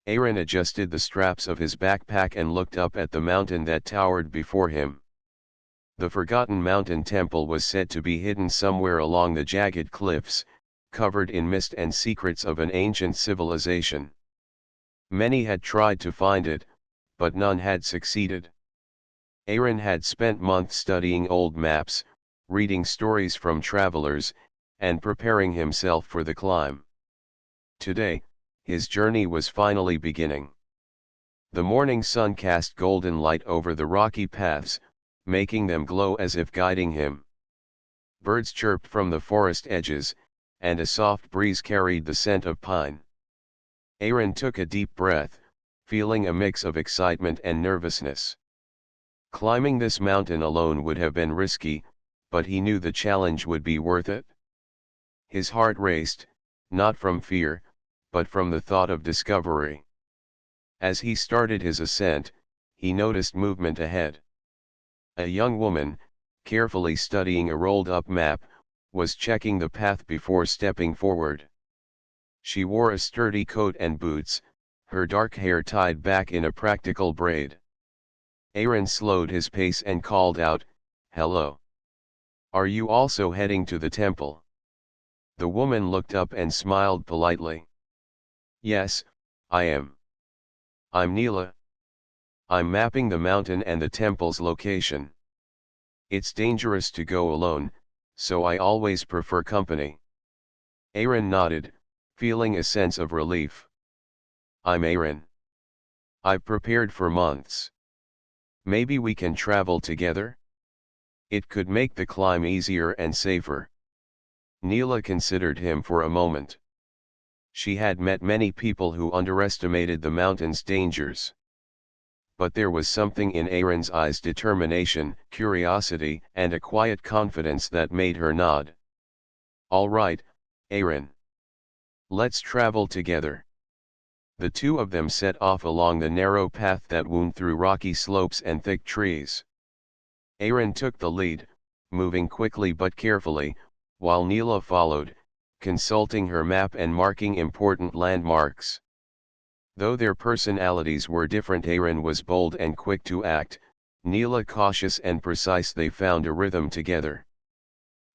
Aaron adjusted the straps of his backpack and looked up at the mountain that towered before him. The forgotten mountain temple was said to be hidden somewhere along the jagged cliffs, covered in mist and secrets of an ancient civilization. Many had tried to find it, but none had succeeded. Aaron had spent months studying old maps, reading stories from travelers, and preparing himself for the climb. Today, his journey was finally beginning. The morning sun cast golden light over the rocky paths, making them glow as if guiding him. Birds chirped from the forest edges, and a soft breeze carried the scent of pine. Aaron took a deep breath, feeling a mix of excitement and nervousness. Climbing this mountain alone would have been risky, but he knew the challenge would be worth it. His heart raced, not from fear, but from the thought of discovery. As he started his ascent, he noticed movement ahead. A young woman, carefully studying a rolled-up map, was checking the path before stepping forward. She wore a sturdy coat and boots, her dark hair tied back in a practical braid. Aaron slowed his pace and called out, "Hello. Are you also heading to the temple?" The woman looked up and smiled politely. "Yes, I am. I'm Neela. I'm mapping the mountain and the temple's location. It's dangerous to go alone, so I always prefer company." Aaron nodded, feeling a sense of relief. "I'm Aaron. I've prepared for months. Maybe we can travel together? It could make the climb easier and safer." Neela considered him for a moment. She had met many people who underestimated the mountain's dangers. But there was something in Aaron's eyes, determination, curiosity, and a quiet confidence that made her nod. "All right, Aaron. Let's travel together." The two of them set off along the narrow path that wound through rocky slopes and thick trees. Aaron took the lead, moving quickly but carefully, while Neela followed, consulting her map and marking important landmarks. Though their personalities were different, Aaron was bold and quick to act, Neela cautious and precise. They found a rhythm together.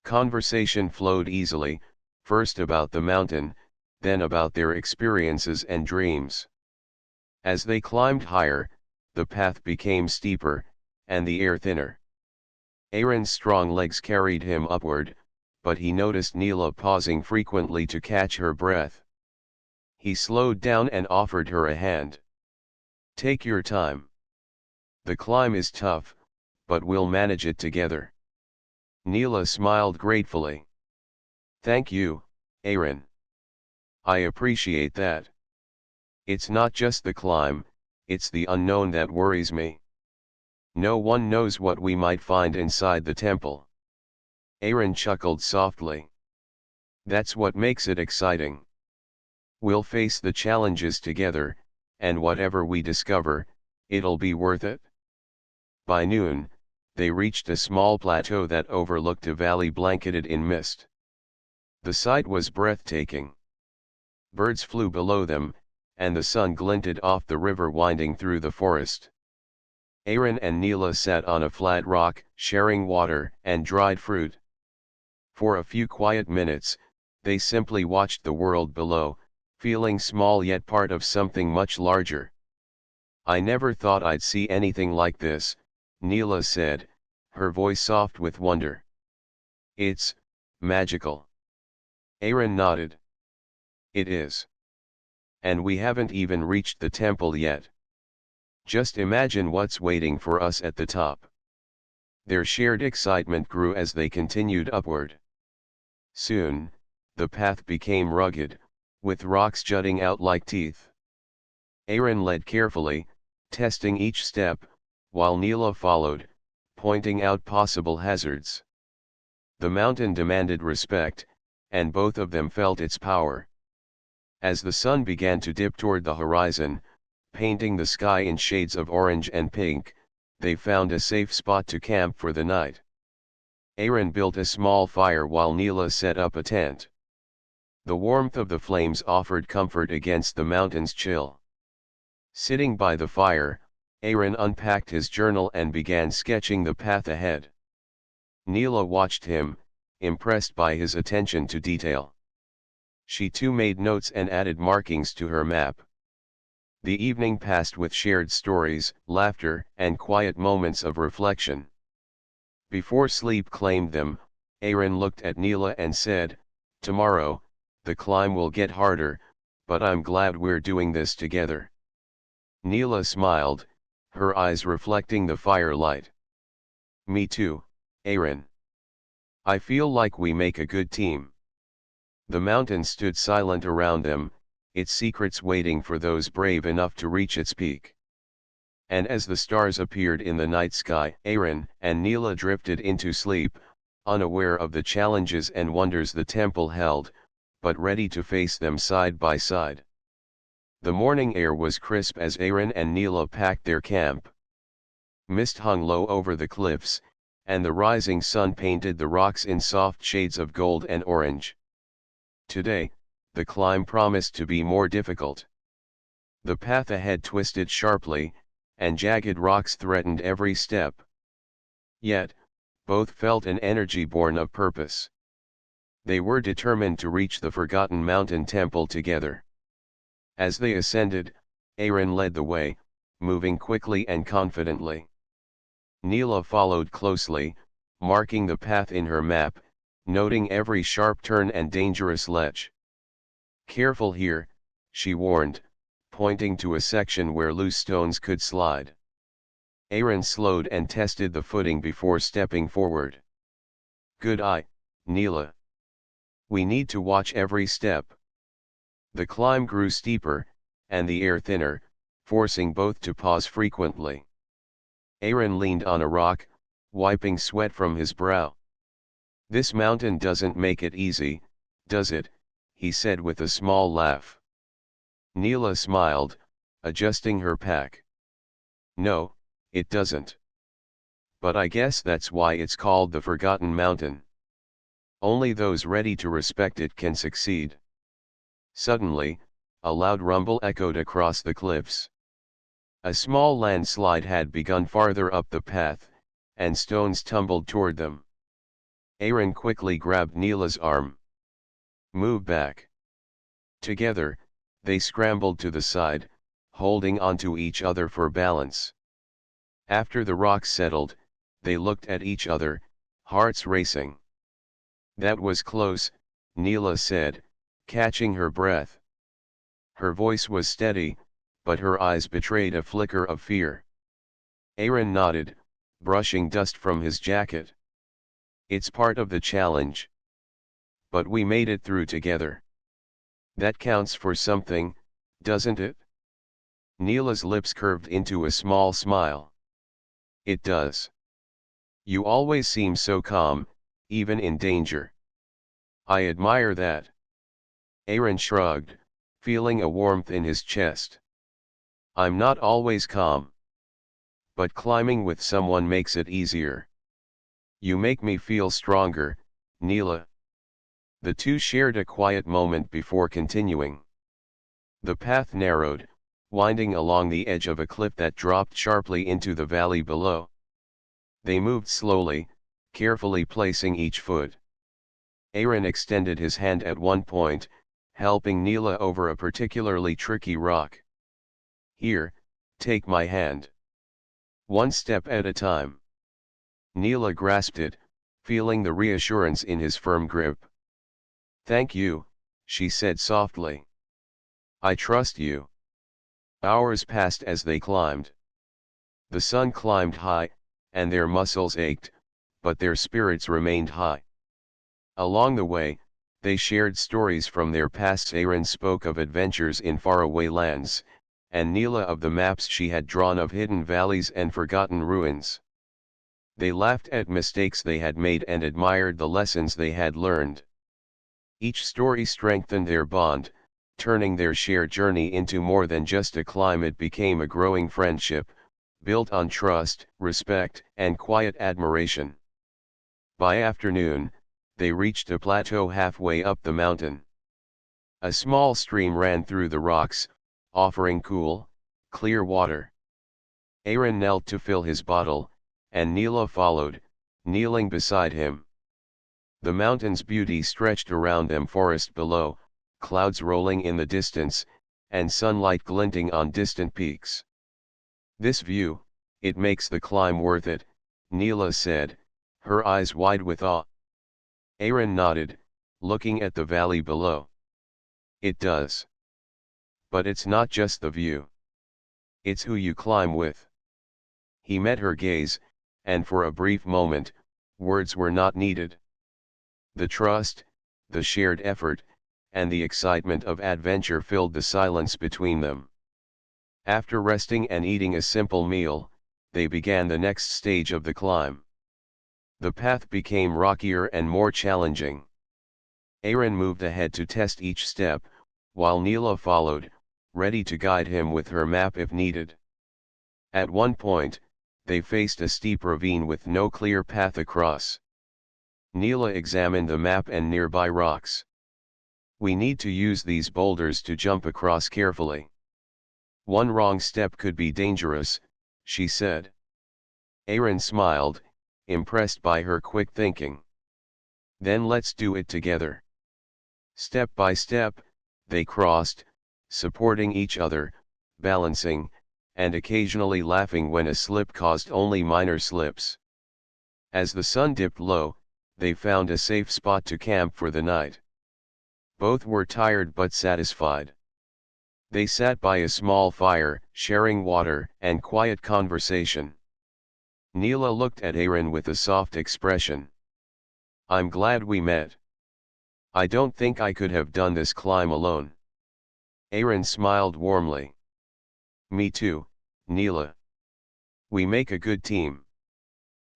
Conversation flowed easily, first about the mountain, then about their experiences and dreams. As they climbed higher, the path became steeper, and the air thinner. Aaron's strong legs carried him upward, but he noticed Neela pausing frequently to catch her breath. He slowed down and offered her a hand. "Take your time. The climb is tough, but we'll manage it together." Neela smiled gratefully. "Thank you, Aaron. I appreciate that. It's not just the climb, it's the unknown that worries me. No one knows what we might find inside the temple." Aaron chuckled softly. "That's what makes it exciting. We'll face the challenges together, and whatever we discover, it'll be worth it." By noon, they reached a small plateau that overlooked a valley blanketed in mist. The sight was breathtaking. Birds flew below them, and the sun glinted off the river winding through the forest. Aaron and Neela sat on a flat rock, sharing water and dried fruit. For a few quiet minutes, they simply watched the world below, feeling small yet part of something much larger. "I never thought I'd see anything like this," Neela said, her voice soft with wonder. "It's magical." Aaron nodded. "It is. And we haven't even reached the temple yet. Just imagine what's waiting for us at the top." Their shared excitement grew as they continued upward. Soon, the path became rugged, with rocks jutting out like teeth. Aaron led carefully, testing each step, while Neela followed, pointing out possible hazards. The mountain demanded respect, and both of them felt its power. As the sun began to dip toward the horizon, painting the sky in shades of orange and pink, they found a safe spot to camp for the night. Aaron built a small fire while Neela set up a tent. The warmth of the flames offered comfort against the mountain's chill. Sitting by the fire, Aaron unpacked his journal and began sketching the path ahead. Neela watched him, impressed by his attention to detail. She too made notes and added markings to her map. The evening passed with shared stories, laughter, and quiet moments of reflection. Before sleep claimed them, Aaron looked at Neela and said, "Tomorrow, the climb will get harder, but I'm glad we're doing this together." Neela smiled, her eyes reflecting the firelight. "Me too, Aaron. I feel like we make a good team." The mountain stood silent around them, its secrets waiting for those brave enough to reach its peak. And as the stars appeared in the night sky, Aaron and Neela drifted into sleep, unaware of the challenges and wonders the temple held, but ready to face them side by side. The morning air was crisp as Aaron and Neela packed their camp. Mist hung low over the cliffs, and the rising sun painted the rocks in soft shades of gold and orange. Today, the climb promised to be more difficult. The path ahead twisted sharply, and jagged rocks threatened every step. Yet, both felt an energy born of purpose. They were determined to reach the forgotten mountain temple together. As they ascended, Aaron led the way, moving quickly and confidently. Neela followed closely, marking the path in her map, noting every sharp turn and dangerous ledge. "Careful here," she warned, pointing to a section where loose stones could slide. Aaron slowed and tested the footing before stepping forward. "Good eye, Neela. We need to watch every step." The climb grew steeper, and the air thinner, forcing both to pause frequently. Aaron leaned on a rock, wiping sweat from his brow. "This mountain doesn't make it easy, does it?" he said with a small laugh. Neela smiled, adjusting her pack. "No, it doesn't. But I guess that's why it's called the Forgotten Mountain. Only those ready to respect it can succeed." Suddenly, a loud rumble echoed across the cliffs. A small landslide had begun farther up the path, and stones tumbled toward them. Aaron quickly grabbed Neela's arm. "Move back." Together, they scrambled to the side, holding onto each other for balance. After the rocks settled, they looked at each other, hearts racing. "That was close," Neela said, catching her breath. Her voice was steady, but her eyes betrayed a flicker of fear. Aaron nodded, brushing dust from his jacket. "It's part of the challenge. But we made it through together. That counts for something, doesn't it?" Neela's lips curved into a small smile. "It does. You always seem so calm, even in danger. I admire that." Aaron shrugged, feeling a warmth in his chest. "I'm not always calm. But climbing with someone makes it easier. You make me feel stronger, Neela." The two shared a quiet moment before continuing. The path narrowed, winding along the edge of a cliff that dropped sharply into the valley below. They moved slowly, carefully placing each foot. Aaron extended his hand at one point, helping Neela over a particularly tricky rock. "Here, take my hand. One step at a time." Neela grasped it, feeling the reassurance in his firm grip. "Thank you," she said softly. "I trust you." Hours passed as they climbed. The sun climbed high, and their muscles ached, but their spirits remained high. Along the way, they shared stories from their pasts. Aaron spoke of adventures in faraway lands, and Neela of the maps she had drawn of hidden valleys and forgotten ruins. They laughed at mistakes they had made and admired the lessons they had learned. Each story strengthened their bond, turning their shared journey into more than just a climb. It became a growing friendship, built on trust, respect, and quiet admiration. By afternoon, they reached a plateau halfway up the mountain. A small stream ran through the rocks, offering cool, clear water. Aaron knelt to fill his bottle, and Neela followed, kneeling beside him. The mountain's beauty stretched around them, forest below, clouds rolling in the distance, and sunlight glinting on distant peaks. "This view, it makes the climb worth it," Neela said, her eyes wide with awe. Aaron nodded, looking at the valley below. "It does. But it's not just the view. It's who you climb with." He met her gaze, and for a brief moment, words were not needed. The trust, the shared effort, and the excitement of adventure filled the silence between them. After resting and eating a simple meal, they began the next stage of the climb. The path became rockier and more challenging. Aaron moved ahead to test each step, while Neela followed, ready to guide him with her map if needed. At one point, they faced a steep ravine with no clear path across. Neela examined the map and nearby rocks. "We need to use these boulders to jump across carefully. One wrong step could be dangerous," she said. Aaron smiled, impressed by her quick thinking. "Then let's do it together." Step by step, they crossed, supporting each other, balancing, and occasionally laughing when a slip caused only minor slips. As the sun dipped low, they found a safe spot to camp for the night. Both were tired but satisfied. They sat by a small fire, sharing water and quiet conversation. Neela looked at Aaron with a soft expression. "I'm glad we met. I don't think I could have done this climb alone." Aaron smiled warmly. "Me too, Neela. We make a good team.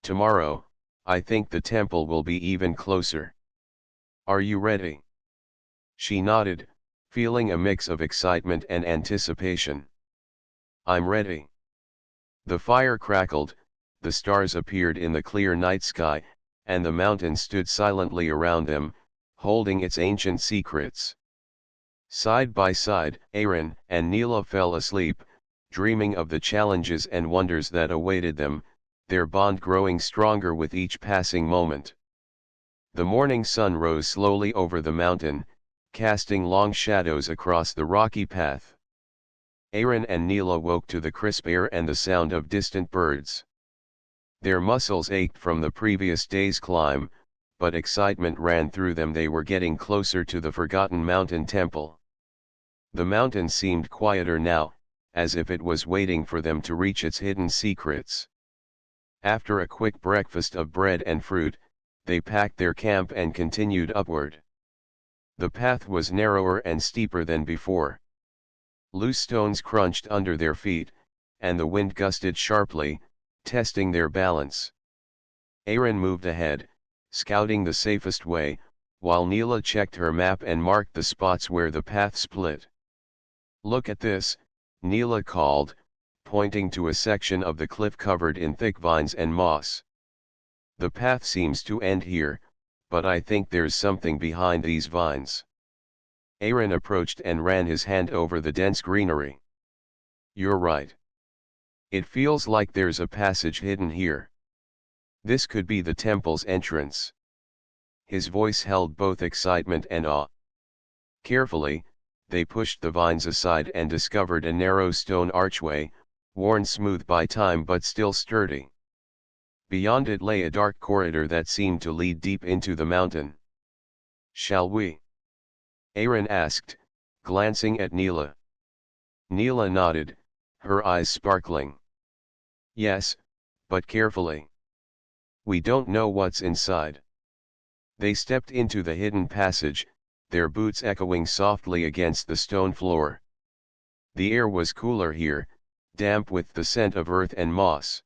Tomorrow, I think the temple will be even closer. Are you ready?" She nodded, feeling a mix of excitement and anticipation. "I'm ready." The fire crackled, the stars appeared in the clear night sky, and the mountain stood silently around them, holding its ancient secrets. Side by side, Aaron and Neela fell asleep, dreaming of the challenges and wonders that awaited them, their bond growing stronger with each passing moment. The morning sun rose slowly over the mountain, casting long shadows across the rocky path. Aaron and Neela woke to the crisp air and the sound of distant birds. Their muscles ached from the previous day's climb, but excitement ran through them. They were getting closer to the forgotten mountain temple. The mountain seemed quieter now, as if it was waiting for them to reach its hidden secrets. After a quick breakfast of bread and fruit, they packed their camp and continued upward. The path was narrower and steeper than before. Loose stones crunched under their feet, and the wind gusted sharply, testing their balance. Aaron moved ahead, scouting the safest way, while Neela checked her map and marked the spots where the path split. "Look at this," Neela called, pointing to a section of the cliff covered in thick vines and moss. "The path seems to end here, but I think there's something behind these vines." Aaron approached and ran his hand over the dense greenery. "You're right. It feels like there's a passage hidden here. This could be the temple's entrance." His voice held both excitement and awe. Carefully, they pushed the vines aside and discovered a narrow stone archway, worn smooth by time but still sturdy. Beyond it lay a dark corridor that seemed to lead deep into the mountain. "Shall we?" Aaron asked, glancing at Neela. Neela nodded, her eyes sparkling. "Yes, but carefully. We don't know what's inside." They stepped into the hidden passage, their boots echoing softly against the stone floor. The air was cooler here, damp with the scent of earth and moss.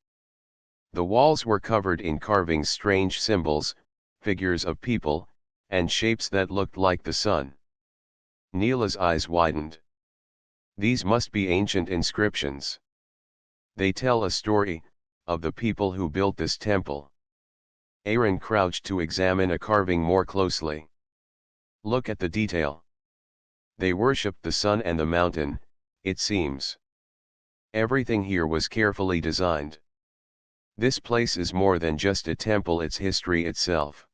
The walls were covered in carvings, strange symbols, figures of people, and shapes that looked like the sun. Neela's eyes widened. "These must be ancient inscriptions. They tell a story, of the people who built this temple." Aaron crouched to examine a carving more closely. "Look at the detail. They worshipped the sun and the mountain, it seems." Everything here was carefully designed. This place is more than just a temple, it's history itself.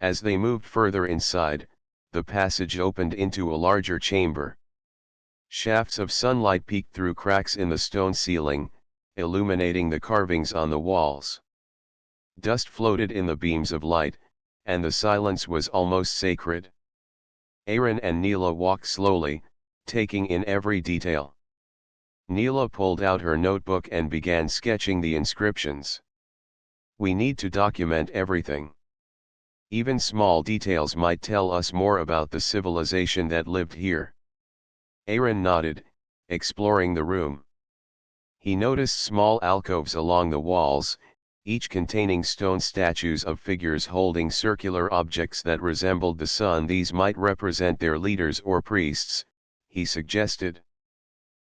As they moved further inside, the passage opened into a larger chamber. Shafts of sunlight peeked through cracks in the stone ceiling, illuminating the carvings on the walls. Dust floated in the beams of light, and the silence was almost sacred. Aaron and Neela walked slowly, taking in every detail. Neela pulled out her notebook and began sketching the inscriptions. We need to document everything. Even small details might tell us more about the civilization that lived here. Aaron nodded, exploring the room. He noticed small alcoves along the walls, each containing stone statues of figures holding circular objects that resembled the sun. These might represent their leaders or priests, he suggested.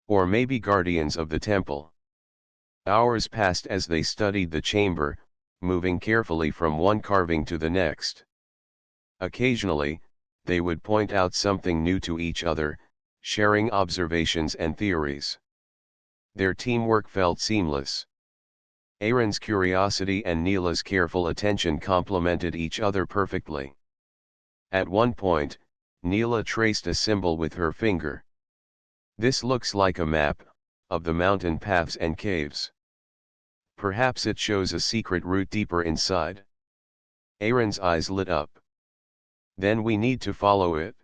Or maybe guardians of the temple. Hours passed as they studied the chamber, moving carefully from one carving to the next. Occasionally, they would point out something new to each other, sharing observations and theories. Their teamwork felt seamless. Aaron's curiosity and Neela's careful attention complemented each other perfectly. At one point, Neela traced a symbol with her finger. This looks like a map of the mountain paths and caves. Perhaps it shows a secret route deeper inside. Aaron's eyes lit up. Then we need to follow it.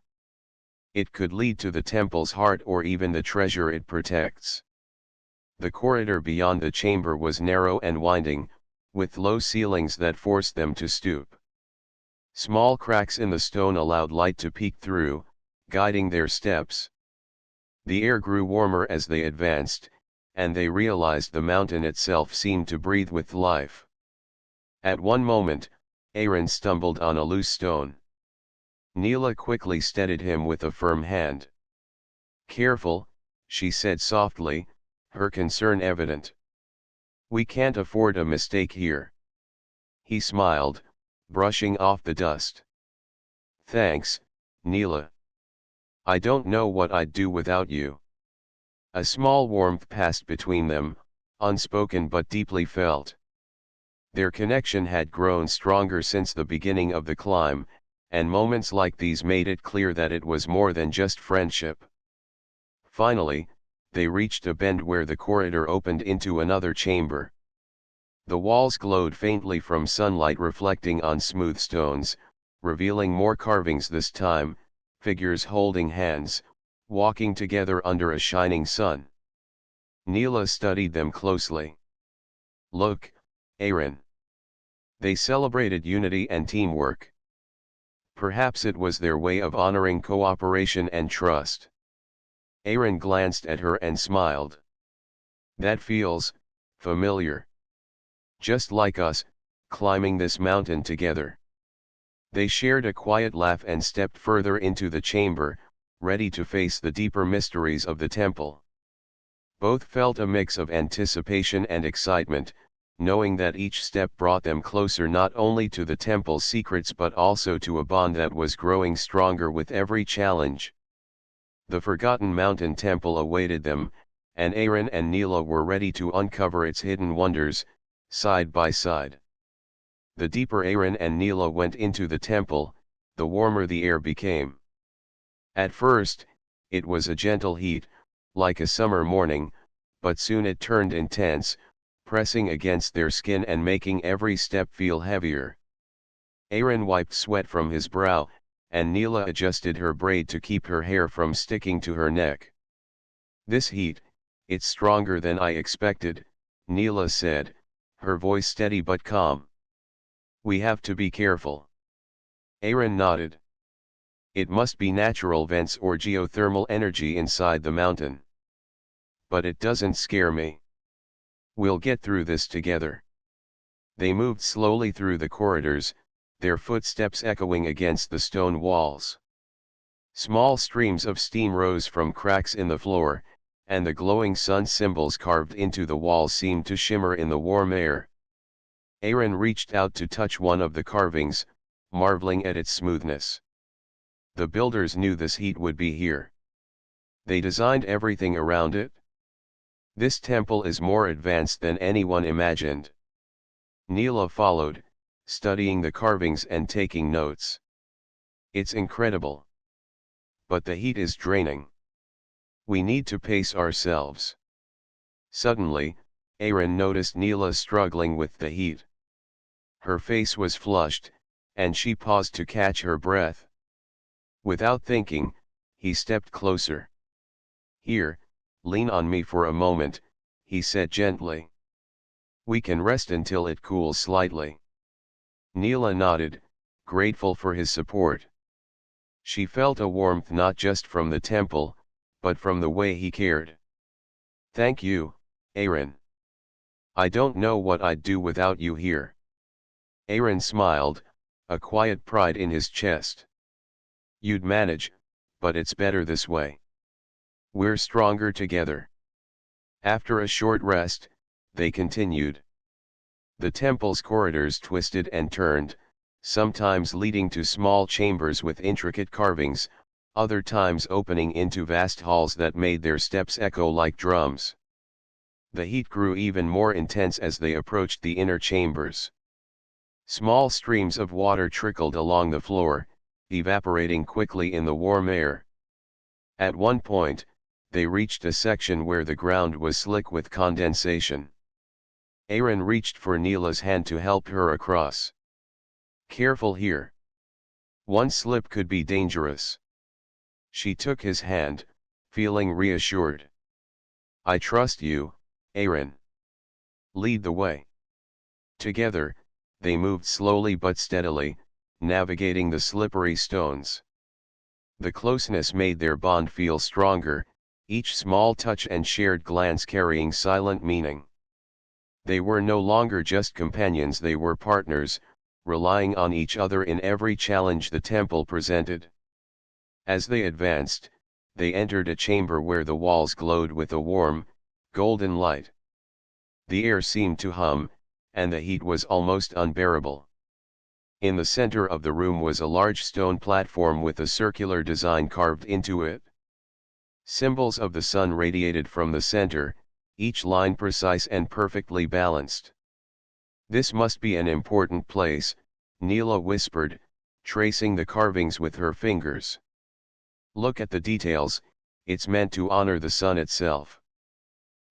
It could lead to the temple's heart or even the treasure it protects. The corridor beyond the chamber was narrow and winding, with low ceilings that forced them to stoop. Small cracks in the stone allowed light to peek through, guiding their steps. The air grew warmer as they advanced, and they realized the mountain itself seemed to breathe with life. At one moment, Aaron stumbled on a loose stone. Neela quickly steadied him with a firm hand. "Careful," she said softly, her concern evident. "We can't afford a mistake here." He smiled, brushing off the dust. "Thanks, Neela. I don't know what I'd do without you." A small warmth passed between them, unspoken but deeply felt. Their connection had grown stronger since the beginning of the climb, and moments like these made it clear that it was more than just friendship. Finally, they reached a bend where the corridor opened into another chamber. The walls glowed faintly from sunlight reflecting on smooth stones, revealing more carvings this time, figures holding hands, walking together under a shining sun. Neela studied them closely. "Look, Aaron." They celebrated unity and teamwork. Perhaps it was their way of honoring cooperation and trust. Aaron glanced at her and smiled. "That feels familiar. Just like us, climbing this mountain together." They shared a quiet laugh and stepped further into the chamber, ready to face the deeper mysteries of the temple. Both felt a mix of anticipation and excitement, knowing that each step brought them closer not only to the temple's secrets but also to a bond that was growing stronger with every challenge. The Forgotten Mountain Temple awaited them, and Aaron and Neela were ready to uncover its hidden wonders, side by side. The deeper Aaron and Neela went into the temple, the warmer the air became. At first, it was a gentle heat, like a summer morning, but soon it turned intense, pressing against their skin and making every step feel heavier. Aaron wiped sweat from his brow, and Neela adjusted her braid to keep her hair from sticking to her neck. "This heat, it's stronger than I expected," Neela said, her voice steady but calm. "We have to be careful." Aaron nodded. "It must be natural vents or geothermal energy inside the mountain. But it doesn't scare me. We'll get through this together." They moved slowly through the corridors, their footsteps echoing against the stone walls. Small streams of steam rose from cracks in the floor, and the glowing sun symbols carved into the walls seemed to shimmer in the warm air. Aaron reached out to touch one of the carvings, marveling at its smoothness. The builders knew this heat would be here. They designed everything around it. This temple is more advanced than anyone imagined. Neela followed, studying the carvings and taking notes. It's incredible. But the heat is draining. We need to pace ourselves. Suddenly, Aaron noticed Neela struggling with the heat. Her face was flushed, and she paused to catch her breath. Without thinking, he stepped closer. "Here, lean on me for a moment," he said gently. "We can rest until it cools slightly." Neela nodded, grateful for his support. She felt a warmth not just from the temple, but from the way he cared. "Thank you, Aaron. I don't know what I'd do without you here." Aaron smiled, a quiet pride in his chest. "You'd manage, but it's better this way. We're stronger together." After a short rest, they continued. The temple's corridors twisted and turned, sometimes leading to small chambers with intricate carvings, other times opening into vast halls that made their steps echo like drums. The heat grew even more intense as they approached the inner chambers. Small streams of water trickled along the floor, evaporating quickly in the warm air. At one point, they reached a section where the ground was slick with condensation. Aaron reached for Neela's hand to help her across. "Careful here. One slip could be dangerous." She took his hand, feeling reassured. "I trust you, Aaron. Lead the way." Together, they moved slowly but steadily, navigating the slippery stones. The closeness made their bond feel stronger, each small touch and shared glance carrying silent meaning. They were no longer just companions, they were partners, relying on each other in every challenge the temple presented. As they advanced, they entered a chamber where the walls glowed with a warm, golden light. The air seemed to hum, and the heat was almost unbearable. In the center of the room was a large stone platform with a circular design carved into it. Symbols of the sun radiated from the center, each line precise and perfectly balanced. "This must be an important place," Neela whispered, tracing the carvings with her fingers. "Look at the details, it's meant to honor the sun itself."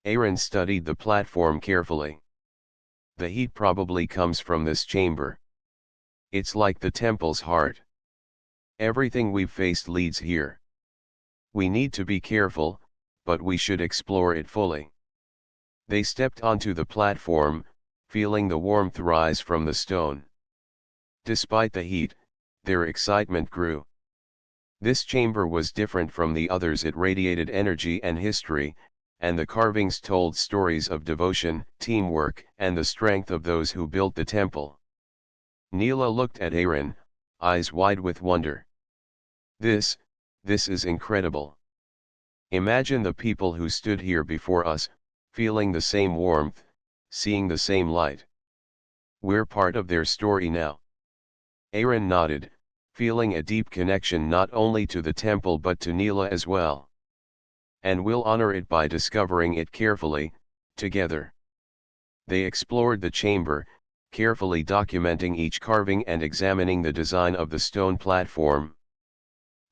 Aaron studied the platform carefully. "The heat probably comes from this chamber. It's like the temple's heart. Everything we've faced leads here. We need to be careful, but we should explore it fully." They stepped onto the platform, feeling the warmth rise from the stone. Despite the heat, their excitement grew. This chamber was different from the others, it radiated energy and history, and the carvings told stories of devotion, teamwork, and the strength of those who built the temple. Neela looked at Aaron, eyes wide with wonder. This is incredible. Imagine the people who stood here before us, feeling the same warmth, seeing the same light. We're part of their story now." Aaron nodded, feeling a deep connection not only to the temple but to Neela as well. "And we'll honor it by discovering it carefully, together." They explored the chamber, carefully documenting each carving and examining the design of the stone platform.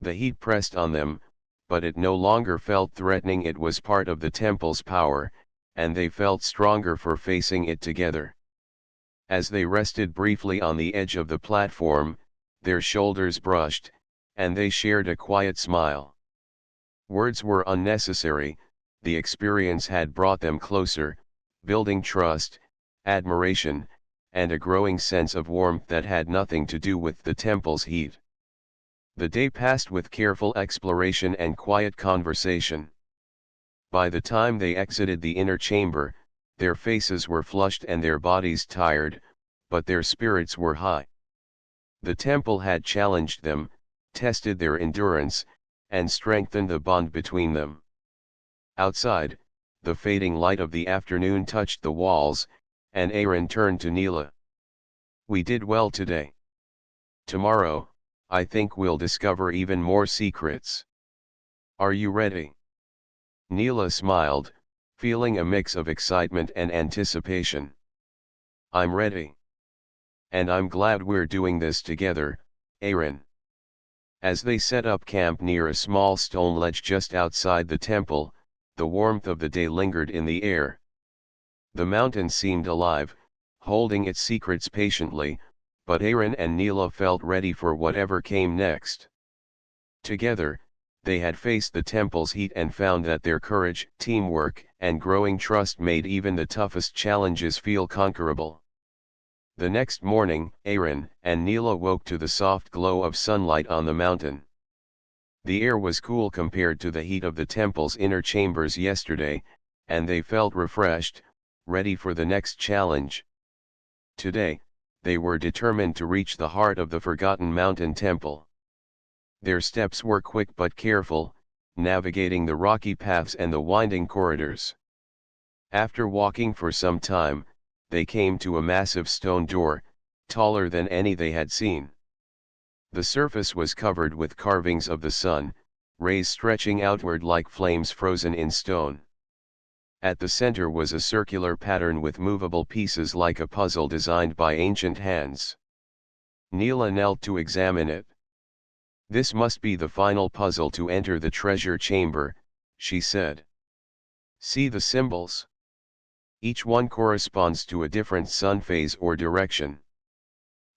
The heat pressed on them, but it no longer felt threatening. It was part of the temple's power, and they felt stronger for facing it together. As they rested briefly on the edge of the platform, their shoulders brushed, and they shared a quiet smile. Words were unnecessary, the experience had brought them closer, building trust, admiration, and a growing sense of warmth that had nothing to do with the temple's heat. The day passed with careful exploration and quiet conversation. By the time they exited the inner chamber, their faces were flushed and their bodies tired, but their spirits were high. The temple had challenged them, tested their endurance, and strengthened the bond between them. Outside, the fading light of the afternoon touched the walls, and Aaron turned to Neela. "We did well today. Tomorrow, I think we'll discover even more secrets. Are you ready?" Neela smiled, feeling a mix of excitement and anticipation. "I'm ready. And I'm glad we're doing this together, Aaron." As they set up camp near a small stone ledge just outside the temple, the warmth of the day lingered in the air. The mountain seemed alive, holding its secrets patiently, but Aaron and Neela felt ready for whatever came next. Together, they had faced the temple's heat and found that their courage, teamwork, and growing trust made even the toughest challenges feel conquerable. The next morning, Aaron and Neela woke to the soft glow of sunlight on the mountain. The air was cool compared to the heat of the temple's inner chambers yesterday, and they felt refreshed, ready for the next challenge. Today, they were determined to reach the heart of the Forgotten Mountain Temple. Their steps were quick but careful, navigating the rocky paths and the winding corridors. After walking for some time, they came to a massive stone door, taller than any they had seen. The surface was covered with carvings of the sun, rays stretching outward like flames frozen in stone. At the center was a circular pattern with movable pieces like a puzzle designed by ancient hands. Neela knelt to examine it. "This must be the final puzzle to enter the treasure chamber," she said. "See the symbols? Each one corresponds to a different sun phase or direction."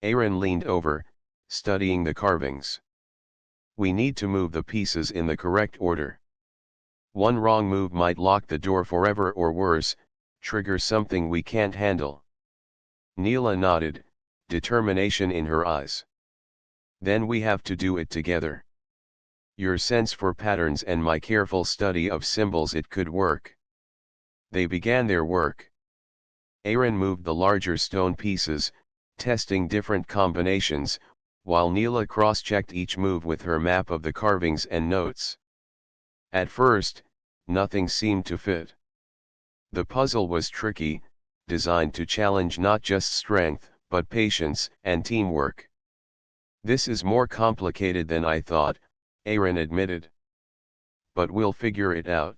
Aaron leaned over, studying the carvings. "We need to move the pieces in the correct order. One wrong move might lock the door forever or worse, trigger something we can't handle." Neela nodded, determination in her eyes. "Then we have to do it together. Your sense for patterns and my careful study of symbols, it could work." They began their work. Aaron moved the larger stone pieces, testing different combinations, while Neela cross-checked each move with her map of the carvings and notes. At first, nothing seemed to fit. The puzzle was tricky, designed to challenge not just strength, but patience and teamwork. "This is more complicated than I thought," Aaron admitted. "But we'll figure it out."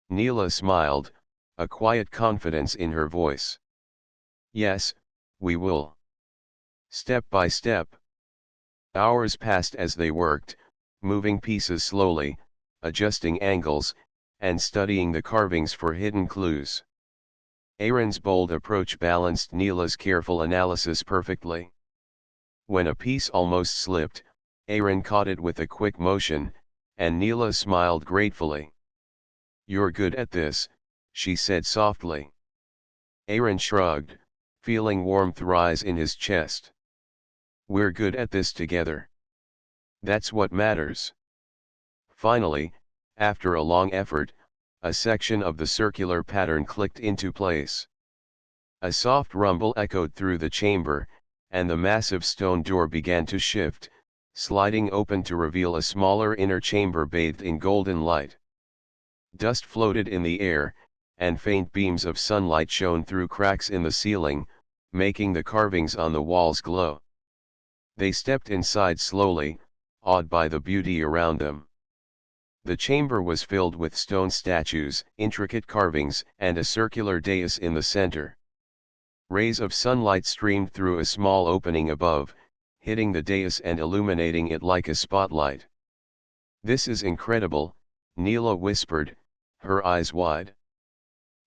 Neela smiled, a quiet confidence in her voice. "Yes, we will. Step by step." Hours passed as they worked, moving pieces slowly, adjusting angles, and studying the carvings for hidden clues. Aaron's bold approach balanced Neela's careful analysis perfectly. When a piece almost slipped, Aaron caught it with a quick motion, and Neela smiled gratefully. "You're good at this," she said softly. Aaron shrugged, feeling warmth rise in his chest. "We're good at this together. That's what matters." Finally, after a long effort, a section of the circular pattern clicked into place. A soft rumble echoed through the chamber, and the massive stone door began to shift, sliding open to reveal a smaller inner chamber bathed in golden light. Dust floated in the air, and faint beams of sunlight shone through cracks in the ceiling, making the carvings on the walls glow. They stepped inside slowly, awed by the beauty around them. The chamber was filled with stone statues, intricate carvings, and a circular dais in the center. Rays of sunlight streamed through a small opening above, hitting the dais and illuminating it like a spotlight. "This is incredible," Neela whispered, her eyes wide.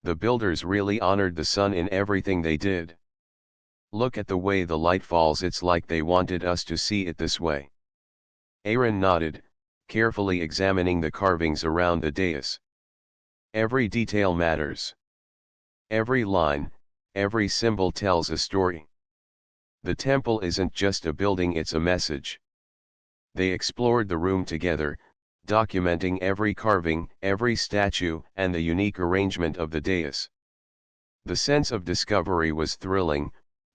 "The builders really honored the sun in everything they did. Look at the way the light falls, it's like they wanted us to see it this way." Aaron nodded, carefully examining the carvings around the dais. "Every detail matters. Every line, every symbol tells a story. The temple isn't just a building, it's a message." They explored the room together, documenting every carving, every statue, and the unique arrangement of the dais. The sense of discovery was thrilling,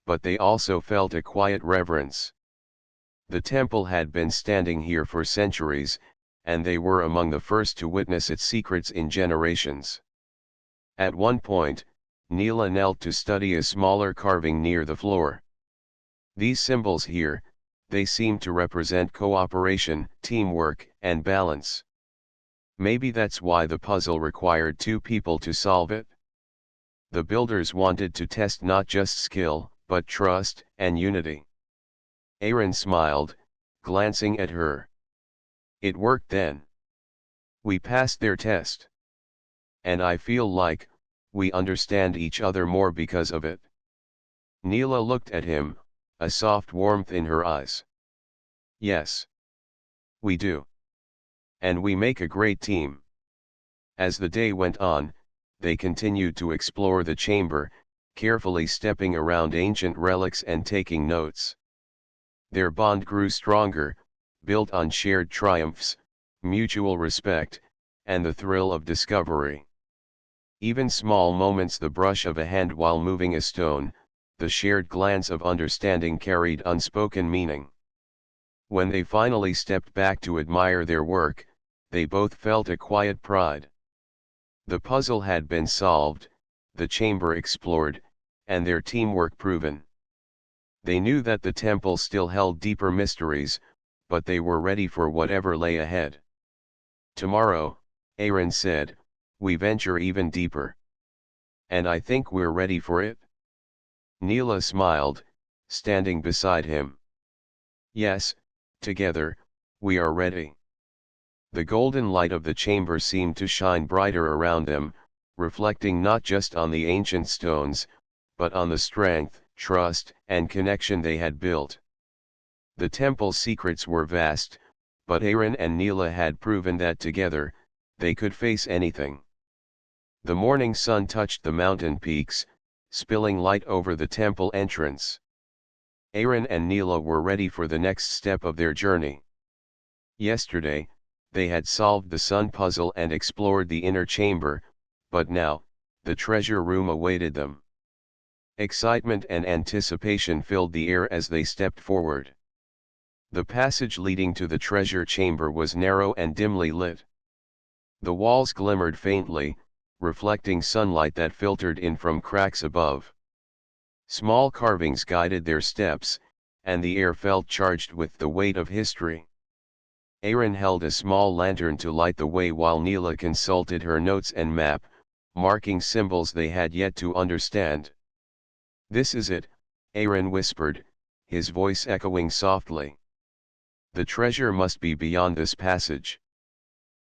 but they also felt a quiet reverence. The temple had been standing here for centuries, and they were among the first to witness its secrets in generations. At one point, Neela knelt to study a smaller carving near the floor. "These symbols here, they seem to represent cooperation, teamwork, and balance." Maybe that's why the puzzle required two people to solve it. The builders wanted to test not just skill, but trust and unity. Aaron smiled, glancing at her. It worked then. We passed their test. And I feel like, we understand each other more because of it. Neela looked at him, a soft warmth in her eyes. Yes. We do. And we make a great team. As the day went on, they continued to explore the chamber, carefully stepping around ancient relics and taking notes. Their bond grew stronger, built on shared triumphs, mutual respect, and the thrill of discovery. Even small moments, the brush of a hand while moving a stone, the shared glance of understanding carried unspoken meaning. When they finally stepped back to admire their work, they both felt a quiet pride. The puzzle had been solved, the chamber explored, and their teamwork proven. They knew that the temple still held deeper mysteries, but they were ready for whatever lay ahead. Tomorrow, Aaron said, we venture even deeper. And I think we're ready for it. Neela smiled, standing beside him. Yes, together, we are ready. The golden light of the chamber seemed to shine brighter around them, reflecting not just on the ancient stones, but on the strength, trust, and connection they had built. The temple's secrets were vast, but Aaron and Neela had proven that together, they could face anything. The morning sun touched the mountain peaks, spilling light over the temple entrance. Aaron and Neela were ready for the next step of their journey. Yesterday, they had solved the sun puzzle and explored the inner chamber, but now, the treasure room awaited them. Excitement and anticipation filled the air as they stepped forward. The passage leading to the treasure chamber was narrow and dimly lit. The walls glimmered faintly, reflecting sunlight that filtered in from cracks above. Small carvings guided their steps, and the air felt charged with the weight of history. Aaron held a small lantern to light the way while Neela consulted her notes and map, marking symbols they had yet to understand. This is it, Aaron whispered, his voice echoing softly. The treasure must be beyond this passage.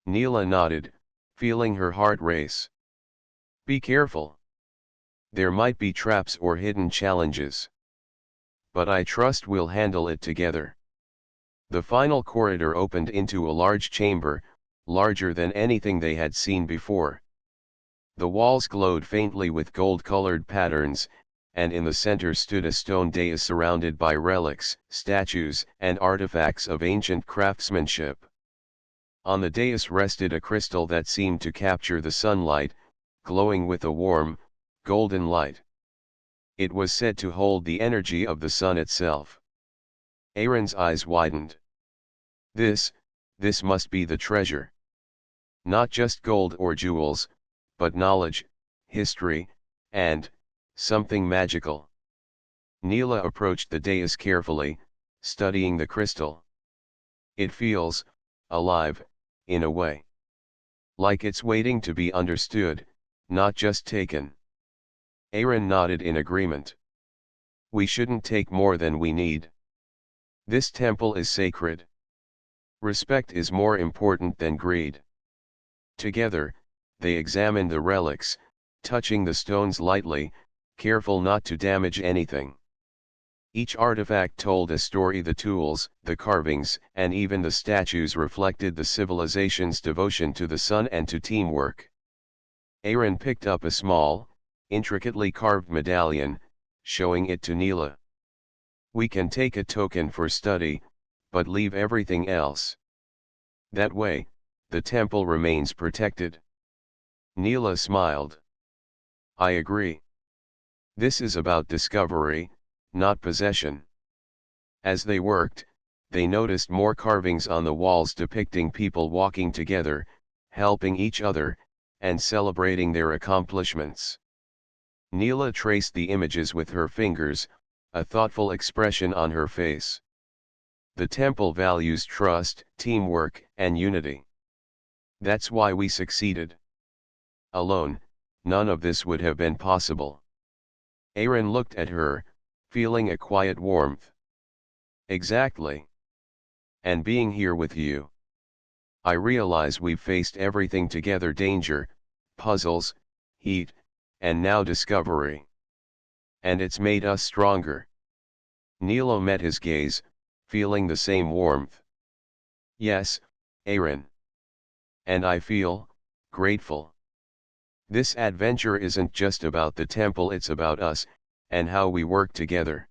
Neela nodded, feeling her heart race. Be careful. There might be traps or hidden challenges. But I trust we'll handle it together. The final corridor opened into a large chamber, larger than anything they had seen before. The walls glowed faintly with gold-colored patterns, and in the center stood a stone dais surrounded by relics, statues, and artifacts of ancient craftsmanship. On the dais rested a crystal that seemed to capture the sunlight, glowing with a warm, golden light. It was said to hold the energy of the sun itself. Aaron's eyes widened. This must be the treasure. Not just gold or jewels, but knowledge, history, and something magical. Neela approached the dais carefully, studying the crystal. It feels alive, in a way. Like it's waiting to be understood, not just taken. Aaron nodded in agreement. We shouldn't take more than we need. This temple is sacred. Respect is more important than greed. Together, they examined the relics, touching the stones lightly, careful not to damage anything. Each artifact told a story. The tools, the carvings, and even the statues reflected the civilization's devotion to the sun and to teamwork. Aaron picked up a small, intricately carved medallion, showing it to Neela. We can take a token for study, but leave everything else. That way, the temple remains protected. Neela smiled. I agree. This is about discovery, not possession. As they worked, they noticed more carvings on the walls depicting people walking together, helping each other, and celebrating their accomplishments. Neela traced the images with her fingers, a thoughtful expression on her face. The temple values trust, teamwork, and unity. That's why we succeeded. Alone, none of this would have been possible. Aaron looked at her, feeling a quiet warmth. Exactly. And being here with you. I realize we've faced everything together: danger, puzzles, heat, and now discovery. And it's made us stronger. Neela met his gaze, feeling the same warmth. Yes, Aaron. And I feel grateful. This adventure isn't just about the temple, it's about us, and how we work together.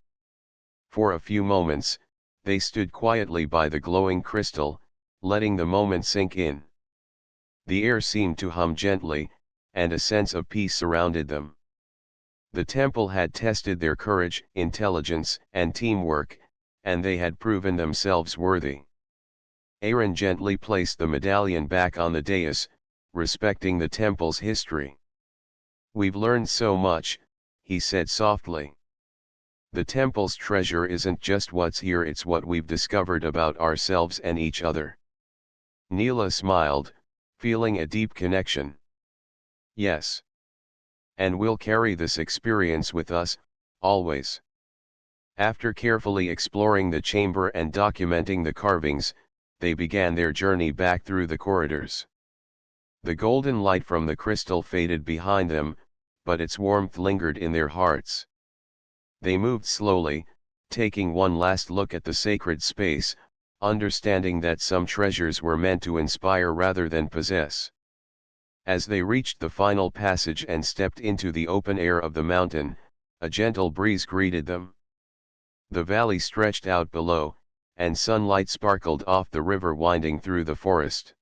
For a few moments, they stood quietly by the glowing crystal, letting the moment sink in. The air seemed to hum gently, and a sense of peace surrounded them. The temple had tested their courage, intelligence, and teamwork, and they had proven themselves worthy. Aaron gently placed the medallion back on the dais, respecting the temple's history. We've learned so much, he said softly. The temple's treasure isn't just what's here, it's what we've discovered about ourselves and each other. Neela smiled, feeling a deep connection. Yes. And we'll carry this experience with us, always. After carefully exploring the chamber and documenting the carvings, they began their journey back through the corridors. The golden light from the crystal faded behind them, but its warmth lingered in their hearts. They moved slowly, taking one last look at the sacred space, understanding that some treasures were meant to inspire rather than possess. As they reached the final passage and stepped into the open air of the mountain, a gentle breeze greeted them. The valley stretched out below, and sunlight sparkled off the river winding through the forest.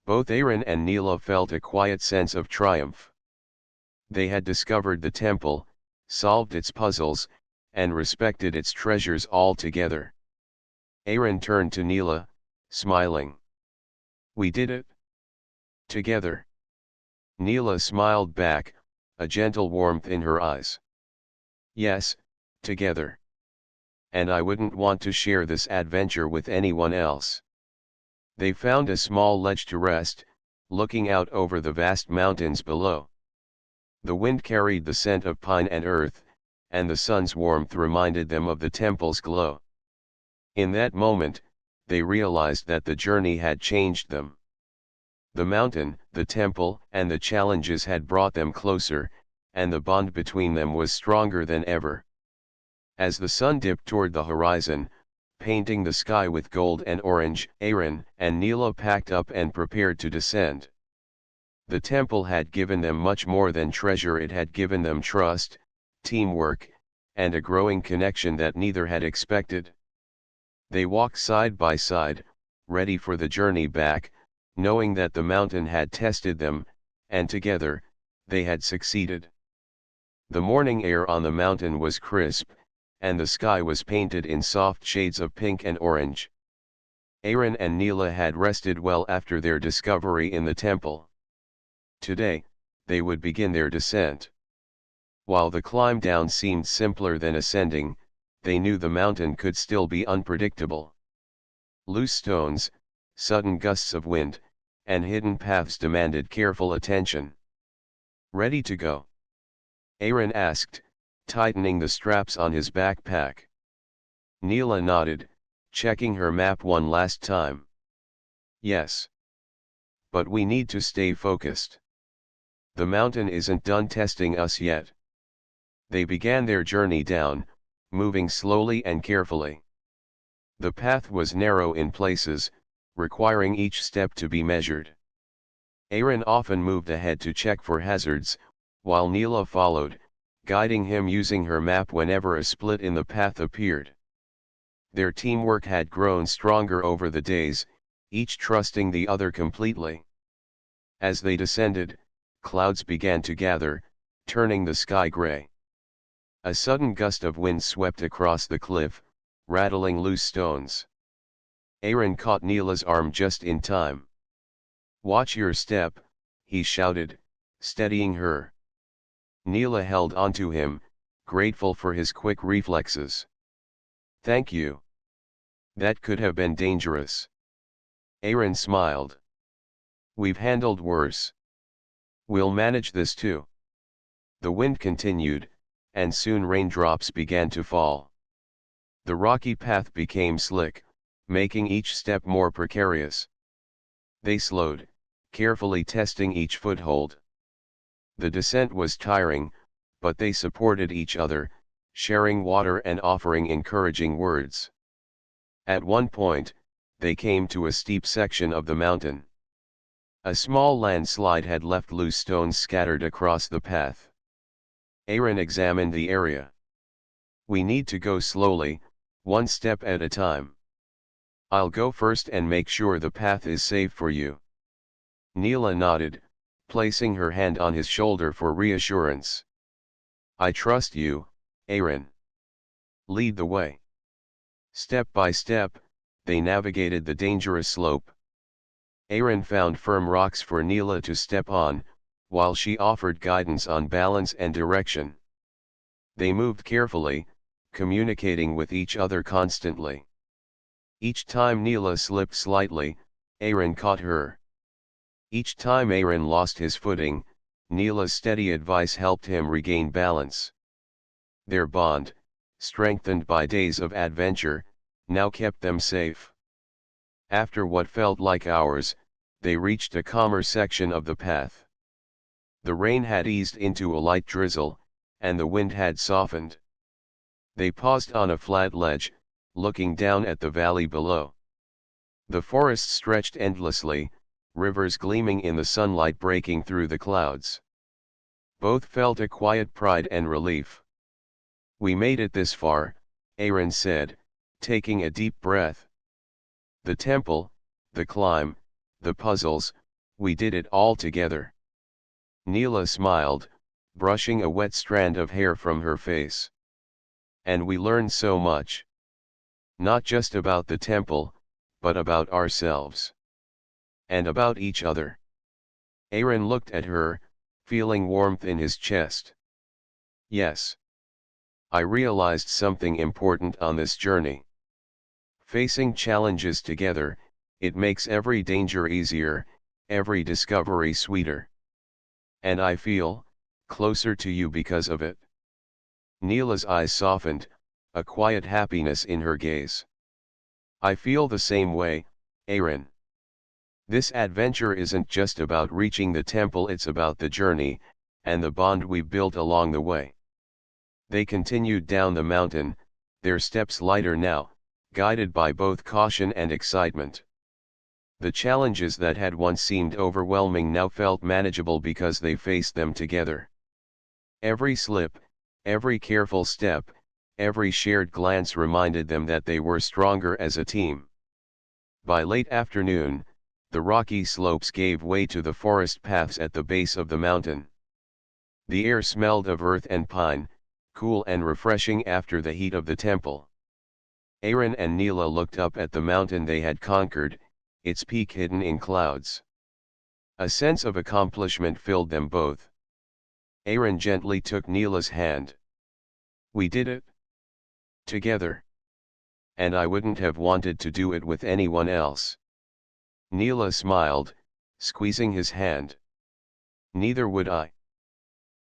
Both Aaron and Neela felt a quiet sense of triumph. They had discovered the temple, solved its puzzles, and respected its treasures all together. Aaron turned to Neela, smiling. We did it. Together. Neela smiled back, a gentle warmth in her eyes. Yes, together. And I wouldn't want to share this adventure with anyone else. They found a small ledge to rest, looking out over the vast mountains below. The wind carried the scent of pine and earth, and the sun's warmth reminded them of the temple's glow. In that moment, they realized that the journey had changed them. The mountain, the temple, and the challenges had brought them closer, and the bond between them was stronger than ever. As the sun dipped toward the horizon, painting the sky with gold and orange, Aaron and Neela packed up and prepared to descend. The temple had given them much more than treasure, it had given them trust, teamwork, and a growing connection that neither had expected. They walked side by side, ready for the journey back, knowing that the mountain had tested them, and together, they had succeeded. The morning air on the mountain was crisp, and the sky was painted in soft shades of pink and orange. Aaron and Neela had rested well after their discovery in the temple. Today, they would begin their descent. While the climb down seemed simpler than ascending, they knew the mountain could still be unpredictable. Loose stones, sudden gusts of wind, and hidden paths demanded careful attention. Ready to go? Aaron asked, tightening the straps on his backpack. Neela nodded, checking her map one last time. Yes. But we need to stay focused. The mountain isn't done testing us yet. They began their journey down, moving slowly and carefully. The path was narrow in places, requiring each step to be measured. Aaron often moved ahead to check for hazards, while Neela followed, guiding him using her map whenever a split in the path appeared. Their teamwork had grown stronger over the days, each trusting the other completely. As they descended, clouds began to gather, turning the sky gray. A sudden gust of wind swept across the cliff, rattling loose stones. Aaron caught Neela's arm just in time. Watch your step, he shouted, steadying her. Neela held onto him, grateful for his quick reflexes. Thank you. That could have been dangerous. Aaron smiled. We've handled worse. We'll manage this too. The wind continued, and soon raindrops began to fall. The rocky path became slick, making each step more precarious. They slowed, carefully testing each foothold. The descent was tiring, but they supported each other, sharing water and offering encouraging words. At one point, they came to a steep section of the mountain. A small landslide had left loose stones scattered across the path. Aaron examined the area. We need to go slowly, one step at a time. I'll go first and make sure the path is safe for you. Neela nodded, placing her hand on his shoulder for reassurance. I trust you, Aaron. Lead the way. Step by step, they navigated the dangerous slope. Aaron found firm rocks for Neela to step on, while she offered guidance on balance and direction. They moved carefully, communicating with each other constantly. Each time Neela slipped slightly, Aaron caught her. Each time Aaron lost his footing, Neela's steady advice helped him regain balance. Their bond, strengthened by days of adventure, now kept them safe. After what felt like hours, they reached a calmer section of the path. The rain had eased into a light drizzle, and the wind had softened. They paused on a flat ledge, looking down at the valley below. The forest stretched endlessly, rivers gleaming in the sunlight breaking through the clouds. Both felt a quiet pride and relief. We made it this far, Aaron said, taking a deep breath. The temple, the climb, the puzzles, we did it all together. Neela smiled, brushing a wet strand of hair from her face. And we learned so much. Not just about the temple, but about ourselves. And about each other. Aaron looked at her, feeling warmth in his chest. Yes. I realized something important on this journey. Facing challenges together, it makes every danger easier, every discovery sweeter. And I feel closer to you because of it. Neela's eyes softened, a quiet happiness in her gaze. I feel the same way, Aaron. This adventure isn't just about reaching the temple, it's about the journey, and the bond we've built along the way. They continued down the mountain, their steps lighter now, guided by both caution and excitement. The challenges that had once seemed overwhelming now felt manageable because they faced them together. Every slip, every careful step, every shared glance reminded them that they were stronger as a team. By late afternoon, the rocky slopes gave way to the forest paths at the base of the mountain. The air smelled of earth and pine, cool and refreshing after the heat of the temple. Aaron and Neela looked up at the mountain they had conquered, its peak hidden in clouds. A sense of accomplishment filled them both. Aaron gently took Neela's hand. We did it. Together. And I wouldn't have wanted to do it with anyone else. Neela smiled, squeezing his hand. Neither would I.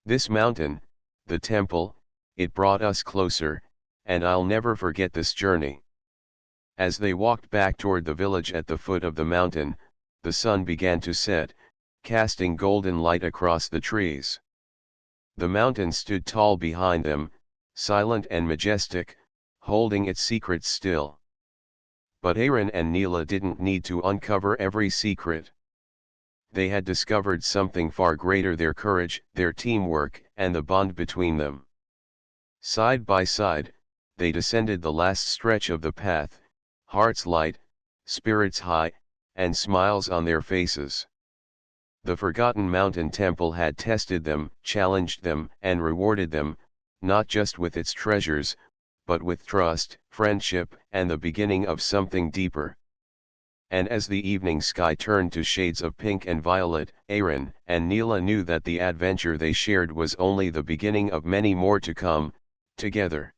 This mountain, the temple, it brought us closer, and I'll never forget this journey. As they walked back toward the village at the foot of the mountain, the sun began to set, casting golden light across the trees. The mountain stood tall behind them, silent and majestic, holding its secrets still. But Aaron and Neela didn't need to uncover every secret. They had discovered something far greater: their courage, their teamwork, and the bond between them. Side by side, they descended the last stretch of the path, hearts light, spirits high, and smiles on their faces. The forgotten mountain temple had tested them, challenged them, and rewarded them, not just with its treasures, but with trust, friendship, and the beginning of something deeper. And as the evening sky turned to shades of pink and violet, Aaron and Neela knew that the adventure they shared was only the beginning of many more to come, together.